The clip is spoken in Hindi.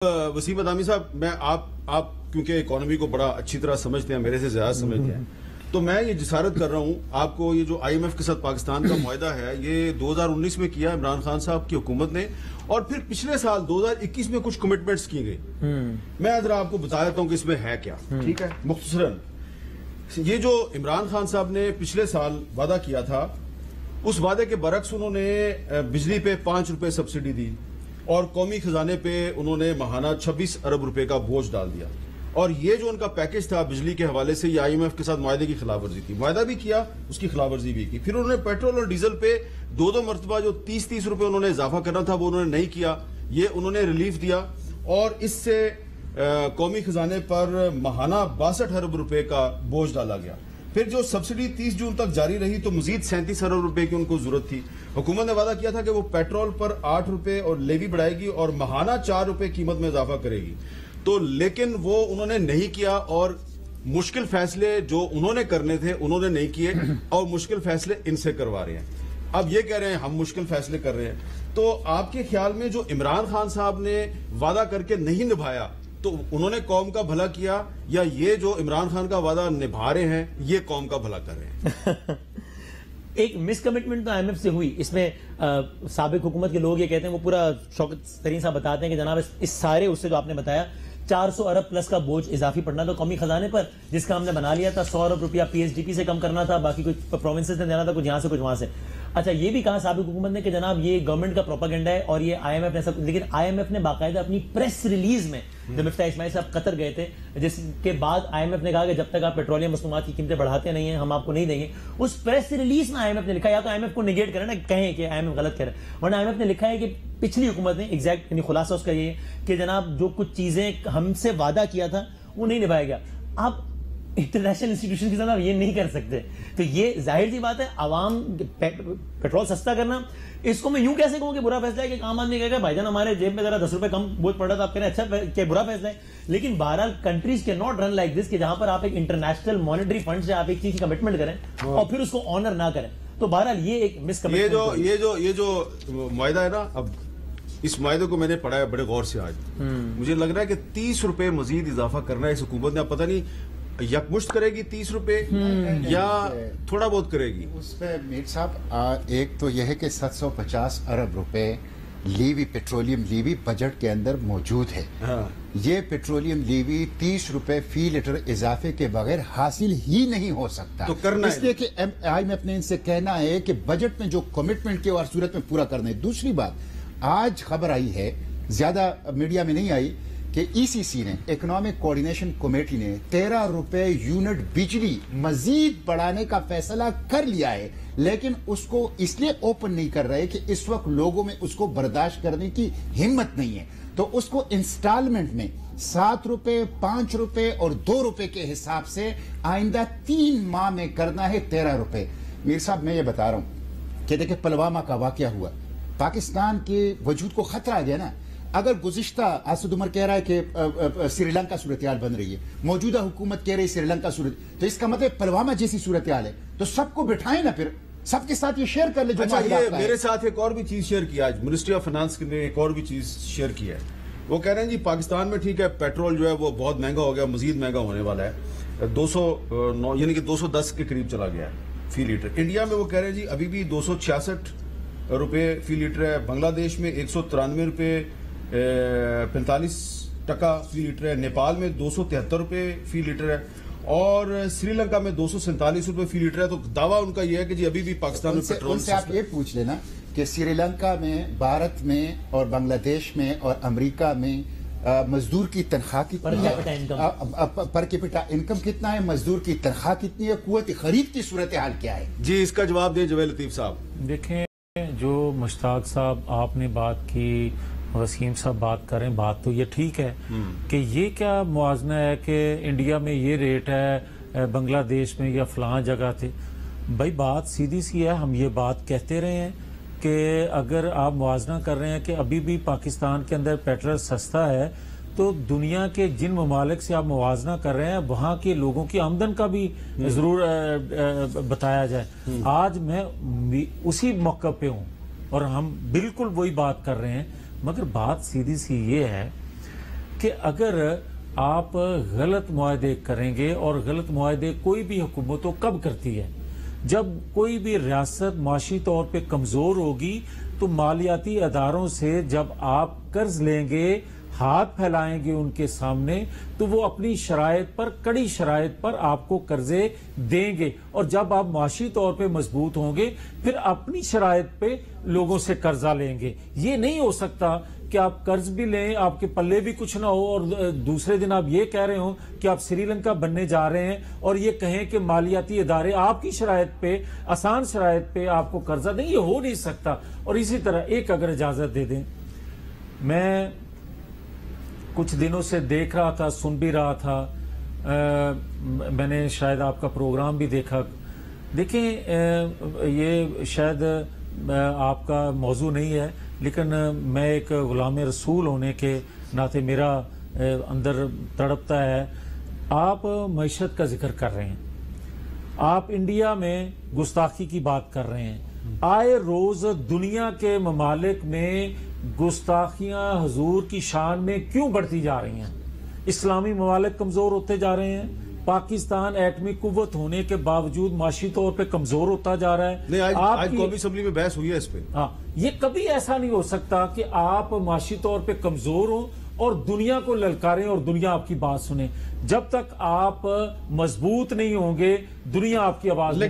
वसीम अदामी साहब, मैं आप क्योंकि इकोनॉमी को बड़ा अच्छी तरह समझते हैं, मेरे से ज्यादा समझते हैं, तो मैं ये जिसारत कर रहा हूं आपको, ये जो IMF के साथ पाकिस्तान का मुआहदा है ये 2019 में किया इमरान खान साहब की हुकूमत ने, और फिर पिछले साल 2021 में कुछ कमिटमेंट्स की गई। मैं जरा आपको बता देता हूं कि इसमें है क्या। ठीक है, मुख्तसरन ये जो इमरान खान साहब ने पिछले साल वादा किया था, उस वादे के बरक्स उन्होंने बिजली पे 5 रुपए सब्सिडी दी और कौमी खजाने पे उन्होंने माहाना 26 अरब रुपए का बोझ डाल दिया। और ये जो उनका पैकेज था बिजली के हवाले से, ये IMF के साथ मुआहदे की खिलाफवर्जी थी। मुआहदा भी किया, उसकी खिलाफवर्जी भी की। फिर उन्होंने पेट्रोल और डीजल पे दो मरतबा जो 30-30 रुपए उन्होंने इजाफा करना था वो उन्होंने नहीं किया, ये उन्होंने रिलीफ दिया और इससे कौमी खजाने पर माहाना 62 अरब रुपए का बोझ डाला गया। फिर जो सब्सिडी 30 जून तक जारी रही तो मजीद 37 अरब रुपए की उनको जरूरत थी। हुकूमत ने वादा किया था कि वो पेट्रोल पर 8 रुपए और लेवी बढ़ाएगी और माहाना 4 रुपए कीमत में इजाफा करेगी। तो लेकिन वो उन्होंने नहीं किया और मुश्किल फैसले जो उन्होंने करने थे उन्होंने नहीं किए और मुश्किल फैसले इनसे करवा रहे हैं। अब ये कह रहे हैं हम मुश्किल फैसले कर रहे हैं। तो आपके ख्याल में जो इमरान खान साहब ने वादा करके नहीं निभाया, तो उन्होंने कौम का भला किया, या ये जो इमरान खान का वादा निभा रहे हैं ये कौम का भला कर रहे हैं? एक मिस कमिटमेंट तो IMF से हुई। इसमें साबिक हुकूमत के लोग ये कहते हैं, वो पूरा शौकत तरीन साहब बताते हैं कि जनाब इस सारे उससे जो आपने बताया 400 अरब प्लस का बोझ इजाफी पड़ना था कौमी खजाने पर, जिसका हमने बना लिया था 100 अरब रुपया PSDP से कम करना था, बाकी कुछ प्रोविंसेस ने देना था, कुछ यहां से कुछ वहां से। अच्छा, ये भी कहा साबिक हुकूमत ने कि जनाब ये गवर्नमेंट का प्रोपेगेंडा है और ये IMF ने सब, लेकिन IMF ने बाकायदा अपनी प्रेस रिलीज में जब मिफ्ता इस्माइल साहब कतर गए थे, जिसके बाद IMF ने कहा कि जब तक आप पेट्रोलियम मसनूआत की कीमतें बढ़ाते नहीं हैं हम आपको नहीं देंगे। उस प्रेस रिलीज में IMF ने लिखा, या तो IMF को निगेट करें ना, कहें कि IMF गलत कह रहे हैं, वरना IMF ने लिखा है कि पिछली हुकूमत ने एग्जैक्ट यानी खुलासा उसका ये कि जनाब जो कुछ चीजें हमसे वादा किया था वो नहीं निभाया गया। आप इंटरनेशनल इंस्टीट्यूशन के साथ आप ये नहीं कर सकते। तो ये जाहिर सी बात है, आवाम पेट्रोल सस्ता करना, इसको मैं यूं कैसे कहूं कि बुरा फैसला है कि आम आदमी कहेगा भाईजान हमारे जेब में जरा 10 रुपए कम बोझ पड़ रहा था, आप कह रहे हैं अच्छा क्या बुरा फैसला है। लेकिन बहरहाल कंट्रीज के नॉट रन लाइक दिस कि जहां पर आप एक इंटरनेशनल मॉनेटरी फंड से आप एक चीज की कमिटमेंट करें और फिर उसको ऑनर ना करें। तो बहरहाल ये एक मिसकमिटमेंट। ये जो मुआहदा है ना, अब इस मुआहदे को मैंने पढ़ा है बड़े गौर से आज। मुझे लग रहा है कि 30 रुपए मजीद इजाफा करना है इस हुकूमत ने। अब पता नहीं यकमुश्त करेगी 30 रुपए या थोड़ा बहुत करेगी। उस पर मीर साहब, एक तो यह है कि 750 अरब रुपए लीवी, पेट्रोलियम लीवी बजट के अंदर मौजूद है। हाँ। ये पेट्रोलियम लीवी 30 रुपए फी लीटर इजाफे के बगैर हासिल ही नहीं हो सकता। तो करना इसलिए कि IMF ने इनसे कहना है कि बजट में जो कमिटमेंट के और सूरत में पूरा करना है। दूसरी बात, आज खबर आई है, ज्यादा मीडिया में नहीं आई, कि ECC ने, इकोनॉमिक कोऑर्डिनेशन कमेटी ने 13 रुपए यूनिट बिजली मजीद बढ़ाने का फैसला कर लिया है, लेकिन उसको इसलिए ओपन नहीं कर रहे कि इस वक्त लोगों में उसको बर्दाश्त करने की हिम्मत नहीं है। तो उसको इंस्टॉलमेंट में 7 रुपए, 5 रुपए और 2 रुपए के हिसाब से आइंदा 3 माह में करना है 13 रुपए। मीर साहब, मैं ये बता रहा हूं कि देखिए पुलवामा का वाकया हुआ, पाकिस्तान के वजूद को खतरा आ गया ना। अगर गुज़िश्ता आसद उमर कह रहा है कि श्रीलंका सूरत हाल बन रही है, मौजूदा हुकूमत कह रही है श्रीलंका सूरत, तो इसका मतलब पुलवामा जैसी सूरत हाल है, तो सबको बिठाएं ना, फिर सबके साथ ये शेयर कर ले। जो अच्छा, ये मेरे साथ एक और भी चीज शेयर किया आज मिनिस्ट्री ऑफ फाइनेंस ने, एक और भी चीज शेयर की है। वो कह रहे हैं जी पाकिस्तान में ठीक है पेट्रोल जो है वो बहुत महंगा हो गया, मजीद महंगा होने वाला है, 209 यानी कि 210 के करीब चला गया है फी लीटर। इंडिया में वो कह रहे हैं जी अभी भी 266 रुपए फी लीटर है। बांग्लादेश में 193 रुपए 45% फी लीटर है। नेपाल में 273 रुपए फी लीटर है और श्रीलंका में 247 रुपए फी लीटर है। तो दावा उनका यह है कि जी अभी भी पाकिस्तान में पेट्रोल उनसे आप ये पूछ लेना कि श्रीलंका में, भारत में और बांग्लादेश में और अमेरिका में मजदूर की तनख्वाह कितनी है, पर कैपिटा इनकम कितना है, मजदूर की तनख्वाह कितनी है, कुव्वत खरीद की सूरत हाल क्या है? जी, इसका जवाब दे जवेद लतीफ साहब। देखें, जो मुश्ताक साहब आपने बात की, वसीम साहब बात करें, बात तो ये ठीक है कि ये क्या मुआवजा है कि इंडिया में ये रेट है, बांग्लादेश में या फलां जगह थे। भाई बात सीधी सी है, हम ये बात कहते रहे हैं कि अगर आप मुआवजा कर रहे हैं कि अभी भी पाकिस्तान के अंदर पेट्रोल सस्ता है, तो दुनिया के जिन ममालिक से आप मुआवजा कर रहे हैं वहां के लोगों की आमदन का भी जरूर बताया जाए। आज मैं उसी मौके पे हूं और हम बिल्कुल वही बात कर रहे हैं, मगर बात सीधी सी ये है कि अगर आप गलत मुआहदे करेंगे, और गलत मुआहदे कोई भी हुकूमत तो कब करती है, जब कोई भी रियासत माशी तौर पे कमजोर होगी, तो मालियाती अदारों से जब आप कर्ज लेंगे, हाथ फैलाएंगे उनके सामने, तो वो अपनी शराइत पर, कड़ी शराइत पर आपको कर्जे देंगे। और जब आप माशी तौर पे मजबूत होंगे, फिर अपनी शराइत पे लोगों से कर्जा लेंगे। ये नहीं हो सकता कि आप कर्ज भी लें, आपके पल्ले भी कुछ ना हो, और दूसरे दिन आप ये कह रहे हो कि आप श्रीलंका बनने जा रहे हैं, और ये कहें कि मालियाती इदारे आपकी शराइत पे, आसान शराइत पे आपको कर्जा दें। ये हो नहीं सकता। और इसी तरह एक अगर इजाजत दे दें, मैं कुछ दिनों से देख रहा था, सुन भी रहा था, मैंने शायद आपका प्रोग्राम भी देखा। देखें, ये शायद आपका मौजू नहीं है, लेकिन मैं एक गुलाम रसूल होने के नाते मेरा अंदर तड़पता है। आप मईशत का जिक्र कर रहे हैं, आप इंडिया में गुस्ताखी की बात कर रहे हैं। आए रोज दुनिया के ममालिक में गुस्ताखियां हुजूर की शान में क्यों बढ़ती जा रही हैं? इस्लामी ममालिक कमजोर होते जा रहे हैं, पाकिस्तान एटमी कुव्वत होने के बावजूद माशी तौर पे कमजोर होता जा रहा है। नहीं, आज कौमी असेंबली में बहस हुई है इस पे। हाँ, ये कभी ऐसा नहीं हो सकता कि आप माशी तौर पे कमजोर हो और दुनिया को ललकारें और दुनिया आपकी बात सुने। जब तक आप मजबूत नहीं होंगे, दुनिया आपकी आवाज नहीं